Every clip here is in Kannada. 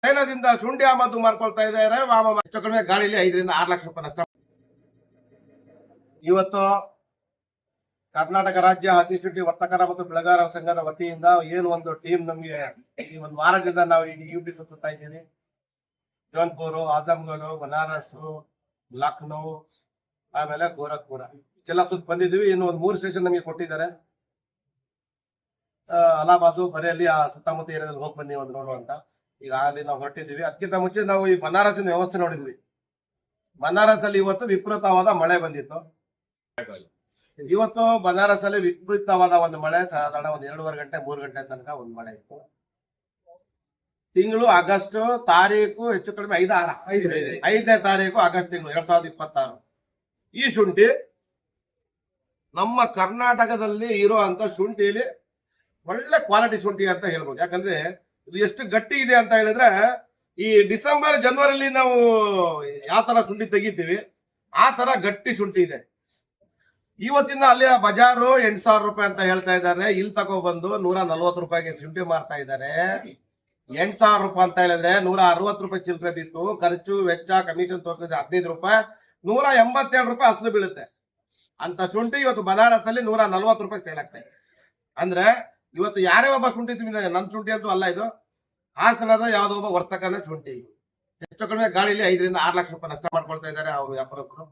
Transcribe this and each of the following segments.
ಚೈನಾದಿಂದ ಶುಂಠಿ ಆಮದು ಮಾಡ್ಕೊಳ್ತಾ ಇದ್ದಾರೆ. ಹೆಚ್ಚು ಕಡಿಮೆ ಗಾಳಿಲಿ 5 ರಿಂದ 6 ಲಕ್ಷ ರೂಪಾಯಿ ನಷ್ಟ. ಇವತ್ತು ಕರ್ನಾಟಕ ರಾಜ್ಯ ಹಸಿ ಶುಂಠಿ ವರ್ತಕರ ಮತ್ತು ಬೆಳೆಗಾರರ ಸಂಘದ ವತಿಯಿಂದ ಏನು ಒಂದು ಟೀಮ್ ನಮಗೆ ಈ ಒಂದು ವಾರದಿಂದ ನಾವು ಈ ಯುಪಿ ಸುತ್ತಾ ಇದ್ದೀವಿ. ಜೌನ್ಪುರ್, ಆಜಮ್ಗಢ, ಬನಾರಸ್, ಲಕ್ನೋ, ಆಮೇಲೆ ಗೋರಖ್ಪುರ ಎಲ್ಲ ಸುತ್ತ ಬಂದಿದ್ದೀವಿ. ಇನ್ನು ಒಂದು 3 ಸ್ಟೇಷನ್ ನಮಗೆ ಕೊಟ್ಟಿದ್ದಾರೆ. ಅಲಹಾಬಾದ್, ಬರೇಲಿ, ಆ ಸುತ್ತಮುತ್ತ ಏರಿಯಾದಲ್ಲಿ ಹೋಗಿ ಬನ್ನಿ ಒಂದು ನೋಡುವಂತ. ಈಗ ಅಲ್ಲಿ ನಾವು ಹೊರಟಿದ್ದೀವಿ. ಅದಕ್ಕಿಂತ ಮುಂಚೆ ನಾವು ಈ ಬನಾರಸಿನ ವ್ಯವಸ್ಥೆ ನೋಡಿದ್ವಿ. ಬನಾರಸ್ ಅಲ್ಲಿ ಇವತ್ತು ವಿಪರೀತವಾದ ಮಳೆ ಬಂದಿತ್ತು. ಇವತ್ತು ಬನಾರಸ್ ಅಲ್ಲಿ ವಿಪರೀತವಾದ ಒಂದು ಮಳೆ, ಸಾಧಾರಣ ಒಂದು 2.5 ಗಂಟೆ 3 ಗಂಟೆ ತನಕ ಒಂದು ಮಳೆ ಇತ್ತು. ತಿಂಗಳು ಆಗಸ್ಟ್ ತಾರೀಕು ಹೆಚ್ಚು ಕಡಿಮೆ 5ನೇ ತಾರೀಕು ಆಗಸ್ಟ್ ತಿಂಗಳು 2026. ಈ ಶುಂಠಿ ನಮ್ಮ ಕರ್ನಾಟಕದಲ್ಲಿ ಇರುವಂತ ಶುಂಠಿಯಲ್ಲಿ ಒಳ್ಳೆ ಕ್ವಾಲಿಟಿ ಶುಂಠಿ ಅಂತ ಹೇಳ್ಬೋದು. ಯಾಕಂದ್ರೆ ಇದು ಎಷ್ಟು ಗಟ್ಟಿ ಇದೆ ಅಂತ ಹೇಳಿದ್ರೆ, ಈ ಡಿಸೆಂಬರ್ ಜನವರಿಲಿ ನಾವು ಯಾವ ತರ ಶುಂಠಿ ತೆಗಿತೀವಿ ಆ ತರ ಗಟ್ಟಿ ಶುಂಠಿ ಇದೆ. ಇವತ್ತಿನ ಅಲ್ಲಿ ಬಜಾರು 8,000 ರೂಪಾಯಿ ಅಂತ ಹೇಳ್ತಾ ಇದ್ದಾರೆ. ಇಲ್ಲಿ ತಗೊಬಂದು 140 ರೂಪಾಯಿಗೆ ಶುಂಠಿ ಮಾರ್ತಾ ಇದ್ದಾರೆ. 8,000 ರೂಪಾಯಿ ಅಂತ ಹೇಳಿದ್ರೆ 160 ರೂಪಾಯಿ ಚಿಲ್ಲರೆ ಬಿತ್ತು. ಖರ್ಚು ವೆಚ್ಚ ಕಮಿಷನ್ ತೋರಿಸಿದ್ರೆ 15 ರೂಪಾಯಿ, 187 ರೂಪಾಯಿ ಅಸಲು ಬೀಳುತ್ತೆ. ಅಂತ ಶುಂಠಿ ಇವತ್ತು ಬನಾರಸ್ ಅಲ್ಲಿ 140 ರೂಪಾಯಿ ಸೇಲ್ ಆಗ್ತಾ ಇದೆ. ಅಂದ್ರೆ ಇವತ್ತು ಯಾರೇ ಒಬ್ಬ ಶುಂಠಿ ತುಂಬಿದ್ದಾನೆ. ನನ್ನ ಶುಂಠಿ ಅಂತೂ ಅಲ್ಲ, ಇದು ಹಾಸನದ ಯಾವುದೋ ಒಬ್ಬ ವರ್ತಕನ ಶುಂಠಿ. ಹೆಚ್ಚು ಕಡಿಮೆ ಗಾಳಿಲಿ 5 ರಿಂದ 6 ಲಕ್ಷ ರೂಪಾಯಿ ನಷ್ಟ ಮಾಡ್ಕೊಳ್ತಾ ಇದ್ದಾರೆ ಅವರು ವ್ಯಾಪಾರಸ್ಥರು.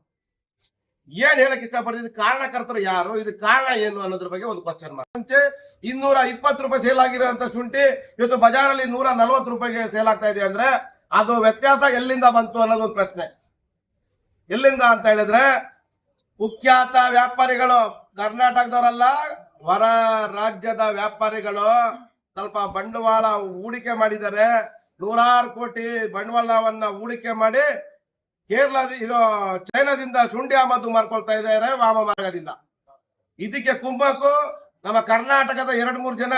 ಏನ್ ಹೇಳಕ್ ಇಷ್ಟಪಡ್ತಿದ್, ಕಾರಣಕರ್ತರು ಯಾರು, ಇದು ಕಾರಣ ಏನು ಅನ್ನೋದ್ರ ಬಗ್ಗೆ ಒಂದು ಕ್ವಶನ್ ಮಾರ್ಕ್. ಮುಂಚೆ 220 ರೂಪಾಯಿ ಸೇಲ್ ಆಗಿರುವಂತ ಶುಂಠಿ ಇವತ್ತು ಬಜಾರಲ್ಲಿ 140 ರೂಪಾಯಿಗೆ ಸೇಲ್ ಆಗ್ತಾ ಇದೆ. ಅಂದ್ರೆ ಅದು ವ್ಯತ್ಯಾಸ ಎಲ್ಲಿಂದ ಬಂತು ಅನ್ನೋದು ಒಂದು ಪ್ರಶ್ನೆ. ಎಲ್ಲಿಂದ ಅಂತ ಹೇಳಿದ್ರೆ, ಕುಖ್ಯಾತ ವ್ಯಾಪಾರಿಗಳು, ಕರ್ನಾಟಕದವರಲ್ಲ, ಹೊರ ರಾಜ್ಯದ ವ್ಯಾಪಾರಿಗಳು ಸ್ವಲ್ಪ ಬಂಡವಾಳ ಹೂಡಿಕೆ ಮಾಡಿದ್ದಾರೆ. 100 ಕೋಟಿ ಬಂಡವಾಳವನ್ನ ಹೂಡಿಕೆ ಮಾಡಿ ಇದು ಚೈನಾದಿಂದ ಶುಂಠಿ ಆಮದು ಮಾಡ್ಕೊಳ್ತಾ ಇದ್ದಾರೆ ವಾಮ ಮಾರ್ಗದಿಂದ. ಇದಕ್ಕೆ ಕುಂಭಕ್ಕೂ ನಮ್ಮ ಕರ್ನಾಟಕದ 2-3 ಜನ,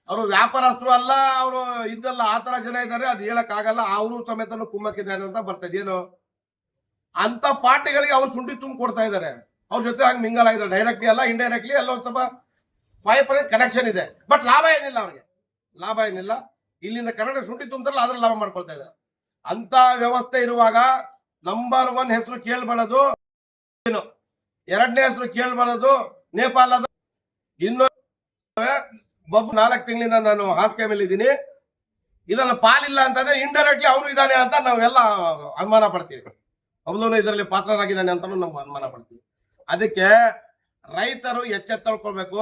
ಅವರು ವ್ಯಾಪಾರಸ್ಥರು ಅಲ್ಲ, ಅವರು ಇದ್ದಲ್ಲ, ಆ ತರ ಜನ ಇದ್ದಾರೆ. ಅದು ಹೇಳಕ್ ಆಗಲ್ಲ. ಅವರು ಸಮೇತನು ಕುಂಭಕ್ಕಿದ್ದಾರೆ ಅಂತ ಬರ್ತದೆ. ಏನು ಅಂತ ಪಾರ್ಟಿಗಳಿಗೆ ಅವ್ರು ಶುಂಠಿ ತುಂಬ ಕೊಡ್ತಾ ಇದ್ದಾರೆ. ಅವ್ರ ಜೊತೆ ಹಂಗೆ ಮಿಂಗಲ್ ಆಗಿದ್ದಾರೆ. ಡೈರೆಕ್ಟ್ಲಿ ಅಲ್ಲ, ಇಂಡೈರೆಕ್ಟ್ಲಿ ಎಲ್ಲ ಒಂದು ಸ್ವಲ್ಪ ಕನೆಕ್ಷನ್ ಇದೆ. ಬಟ್ ಲಾಭ ಏನಿಲ್ಲ, ಅವ್ರಿಗೆ ಲಾಭ ಏನಿಲ್ಲ. ಇಲ್ಲಿಂದ ಕರ್ನಾಟಕ ಶುಂಠಿ ತುಂಬ್ತಾರಲ್ಲ, ಅದ್ರ ಲಾಭ ಮಾಡ್ಕೊಳ್ತಾ ಇದ್ದಾರೆ. ಅಂತ ವ್ಯವಸ್ಥೆ ಇರುವಾಗ ನಂಬರ್ 1 ಹೆಸರು ಕೇಳ್ಬಾರದು ಏನು, 2ನೇ ಹೆಸರು ಕೇಳ್ಬಾರದು ನೇಪಾಳದ. ಇನ್ನು 4 ತಿಂಗಳಿಂದ ನಾನು ಹಾಸಿಗೆ ಮೇಲೆ ಇದ್ದೀನಿ. ಇದನ್ನ ಪಾಲಿಲ್ಲ ಅಂತಂದ್ರೆ ಇಂಡೈರೆಕ್ಟ್ಲಿ ಅವರು ಇದ್ದಾನೆ ಅಂತ ನಾವೆಲ್ಲ ಅನುಮಾನ ಪಡ್ತೀವಿ. ಅವನು ಇದರಲ್ಲಿ ಪಾತ್ರರಾಗಿದ್ದಾನೆ ಅಂತ ನಾವು ಅನುಮಾನ ಪಡ್ತೀವಿ. ಅದಕ್ಕೆ ರೈತರು ಎಚ್ಚೆತ್ತಳ್ಕೊಳ್ಬೇಕು,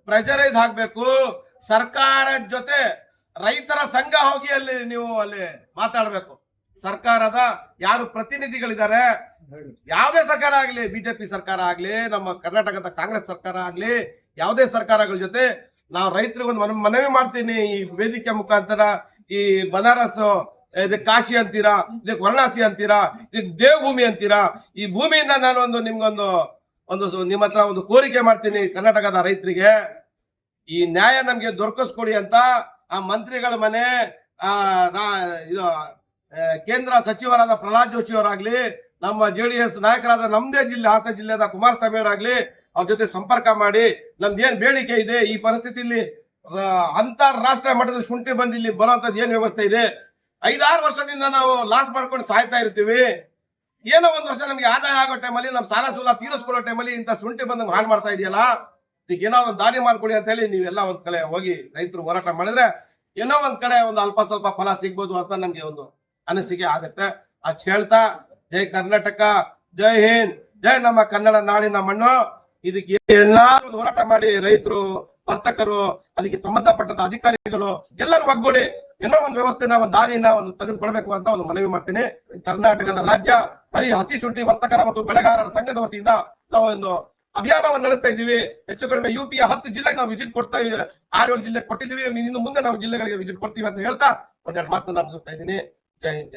ಪ್ರೆಷರೈಸ್ ಆಗ್ಬೇಕು. ಸರ್ಕಾರದ ಜೊತೆ ರೈತರ ಸಂಘ ಹೋಗಿ ಅಲ್ಲಿ ಮಾತಾಡ್ಬೇಕು. ಸರ್ಕಾರದ ಯಾರು ಪ್ರತಿನಿಧಿಗಳಿದ್ದಾರೆ, ಯಾವುದೇ ಸರ್ಕಾರ ಆಗ್ಲಿ, ಬಿಜೆಪಿ ಸರ್ಕಾರ ಆಗ್ಲಿ, ನಮ್ಮ ಕರ್ನಾಟಕದ ಕಾಂಗ್ರೆಸ್ ಸರ್ಕಾರ ಆಗ್ಲಿ, ಯಾವುದೇ ಸರ್ಕಾರಗಳ ಜೊತೆ ನಾವು ರೈತರಿಗೊಂದು ಮನವಿ ಮಾಡ್ತೀನಿ. ಈ ವೇದಿಕೆ ಮುಖಾಂತರ, ಈ ಬನಾರಸ್ ಇದಕ್ಕೆ ಕಾಶಿ ಅಂತೀರಾ, ಇದಕ್ಕೆ ವಾರಣಾಸಿ ಅಂತೀರಾ, ಇದಕ್ಕೆ ದೇವಭೂಮಿ ಅಂತೀರಾ. ಈ ಭೂಮಿಯಿಂದ ನಾನು ನಿಮ್ಗೊಂದು ನಿಮ್ಮ ಹತ್ರ ಒಂದು ಕೋರಿಕೆ ಮಾಡ್ತೀನಿ. ಕರ್ನಾಟಕದ ರೈತರಿಗೆ ಈ ನ್ಯಾಯ ನಮ್ಗೆ ದೊರಕಿಸ್ಕೊಡಿ ಅಂತ ಆ ಮಂತ್ರಿಗಳ ಮನೆ, ಇದು ಕೇಂದ್ರ ಸಚಿವರಾದ ಪ್ರಹ್ಲಾದ್ ಜೋಶಿ ಅವರಾಗ್ಲಿ, ನಮ್ಮ JDS ನಾಯಕರಾದ ನಮ್ದೇ ಜಿಲ್ಲೆ ಹಾಸನ ಜಿಲ್ಲೆದ ಕುಮಾರಸ್ವಾಮಿ ಅವರಾಗ್ಲಿ, ಅವ್ರ ಜೊತೆ ಸಂಪರ್ಕ ಮಾಡಿ ನಮ್ದೇನ್ ಬೇಡಿಕೆ ಇದೆ, ಈ ಪರಿಸ್ಥಿತಿಯಲ್ಲಿ ಅಂತಾರಾಷ್ಟ್ರೀಯ ಮಟ್ಟದ ಶುಂಠಿ ಬಂದು ಇಲ್ಲಿ ಬರುವಂತದ್ದು ಏನ್ ವ್ಯವಸ್ಥೆ ಇದೆ. 5-6 ವರ್ಷದಿಂದ ನಾವು ಲಾಸ್ ಮಾಡ್ಕೊಂಡು ಸಾಯ್ತಾ ಇರ್ತೀವಿ. ಏನೋ ಒಂದು ವರ್ಷ ನಮ್ಗೆ ಆದಾಯ ಆಗೋ ಟೈಮಲ್ಲಿ, ನಮ್ಮ ಸಾಲ ಸೂಲ ತೀರಿಸ್ಕೊಳ್ಳೋ ಟೈಮಲ್ಲಿ ಇಂಥ ಶುಂಠಿ ಬಂದಂಗೆ ಹಾಳು ಮಾಡ್ತಾ ಇದೆಯಲ್ಲ. ಈಗ ಏನೋ ಒಂದು ದಾರಿ ಮಾಡ್ಕೊಡಿ ಅಂತ ಹೇಳಿ ನೀವೆಲ್ಲ ಒಂದ್ ಕಡೆ ಹೋಗಿ ರೈತರು ಹೋರಾಟ ಮಾಡಿದ್ರೆ ಏನೋ ಒಂದ್ ಕಡೆ ಒಂದು ಅಲ್ಪ ಸ್ವಲ್ಪ ಫಲ ಸಿಗ್ಬೋದು ಅಂತ ನಮ್ಗೆ ಒಂದು ಅನಿಸಿಕೆ ಆಗತ್ತೆ. ಅಷ್ಟು ಹೇಳ್ತಾ, ಜೈ ಕರ್ನಾಟಕ, ಜೈ ಹಿಂದ್, ಜೈ ನಮ್ಮ ಕನ್ನಡ ನಾಡಿನ ಮಣ್ಣು. ಇದಕ್ಕೆ ಎಲ್ಲರೂ ಹೋರಾಟ ಮಾಡಿ, ರೈತರು, ವರ್ತಕರು, ಅದಕ್ಕೆ ಸಂಬಂಧಪಟ್ಟ ಅಧಿಕಾರಿಗಳು ಎಲ್ಲರೂ ಒಗ್ಗೂಡಿ ಏನೋ ಒಂದು ವ್ಯವಸ್ಥೆನ, ಒಂದು ದಾರಿನ ತೆಗೆದುಕೊಳ್ಬೇಕು ಅಂತ ಒಂದು ಮನವಿ ಮಾಡ್ತೀನಿ. ಕರ್ನಾಟಕದ ರಾಜ್ಯ ಹಸಿ ಶುಂಠಿ ವರ್ತಕರ ಮತ್ತು ಬೆಳೆಗಾರರ ಸಂಘದ ವತಿಯಿಂದ ನಾವು ಒಂದು ಅಭಿಯಾನವನ್ನು ನಡೆಸ್ತಾ ಇದ್ದೀವಿ. ಹೆಚ್ಚು ಕಡಿಮೆ ಯುಪಿಯ 10 ಜಿಲ್ಲೆಗೆ ನಾವು ವಿಸಿಟ್ ಕೊಡ್ತಾ ಇದ್ದೀವಿ. 6-7 ಜಿಲ್ಲೆ ಕೊಟ್ಟಿದ್ದೀವಿ. ಇನ್ನು ಮುಂದೆ ನಾವು ಜಿಲ್ಲೆಗಳಿಗೆ ವಿಸಿಟ್ ಕೊಡ್ತೀವಿ ಅಂತ ಹೇಳ್ತಾ ಒಂದೆರಡು ಮಾತನ್ನ ಮುಗಿಸ್ತಾ ಇದ್ದೀನಿ. ಜೈ ಹಿಂದ್.